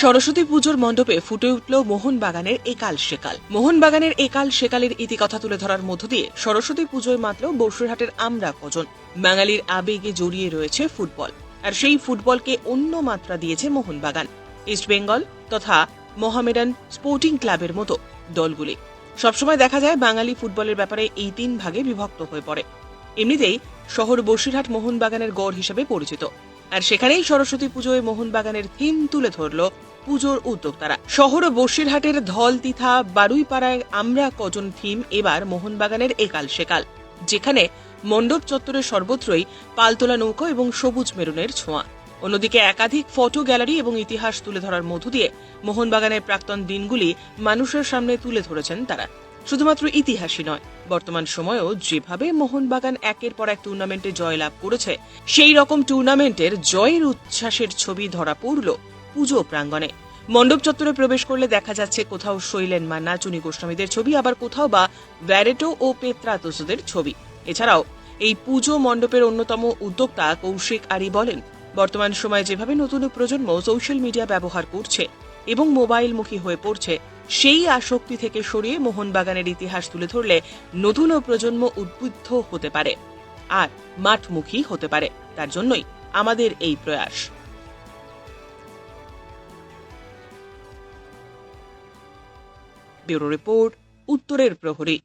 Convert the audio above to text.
সরস্বতী পুজোর মণ্ডপে ফুটে উঠল মোহনবাগানের একাল সেকাল। মোহনবাগানের একাল সেকালের ইতিকথা তুলে ধরার মধ্য দিয়ে সরস্বতী পুজোয় মাত্র বসিরহাটের আমরা কজন। বাঙালির আবেগে জড়িয়ে রয়েছে ফুটবল, আর সেই ফুটবলকে অন্য মাত্রা দিয়েছে মোহনবাগান, ইস্টবেঙ্গল তথা মোহামেডান স্পোর্টিং ক্লাবের মতো দলগুলি। সবসময় দেখা যায় বাঙালি ফুটবলের ব্যাপারে এই তিন ভাগে বিভক্ত হয়ে পড়ে। এমনিতেই শহর বসিরহাট মোহনবাগানের গড় হিসেবে পরিচিত, আর সেখানেই সরস্বতী পুজোয় মোহনবাগানের থিম তুলে ধরল পুজোর উদ্যোক্তারা। শহর বসিরহাটের ধল তিথা বারুইপাড়ায় আমরা কজন থিম এবার মোহনবাগানের একাল সেকাল, যেখানে মণ্ডপ চত্বরের সর্বত্রই পালতোলা নৌকো এবং সবুজ মেরুনের ছোঁয়া। অন্যদিকে একাধিক ফটো গ্যালারি এবং ইতিহাস তুলে ধরার মধ্য দিয়ে মোহনবাগানের প্রাক্তন দিনগুলি মানুষের সামনে তুলে ধরেছেন তারা। শুধুমাত্র ইতিহাসই নয়, বর্তমান সময়েও যেভাবে মোহনবাগান একের পর এক টুর্নামেন্টে জয়লাভ করেছে, সেই রকম টুর্নামেন্টের জয়ের উচ্ছ্বাসের ছবি ধরা পড়ল পুজো প্রাঙ্গণে। মণ্ডপ চত্বরে প্রবেশ করলে দেখা যাচ্ছে কোথাও শৈলেন মান্না, চুনি গোস্বামীদের ছবি, আবার কোথাও বা ভ্যারেটো ও পেত্রাতোসদের ছবি। এছাড়াও এই পুজো মণ্ডপের অন্যতম উদ্যোক্তা কৌশিক আরি বলেন, বর্তমান সময়ে যেভাবে নতুন প্রজন্ম সোশ্যাল মিডিয়া ব্যবহার করছে এবং মোবাইলমুখী হয়ে পড়ছে, সেই আসক্তি থেকে সরিয়ে মোহনবাগানের ইতিহাস তুলে ধরলে নতুন প্রজন্ম উদ্বুদ্ধ হতে পারে আর মাঠমুখী হতে পারে। তার জন্যই আমাদের এই প্রয়াস। ব্যুরো রিপোর্ট, উত্তরের প্রহরী।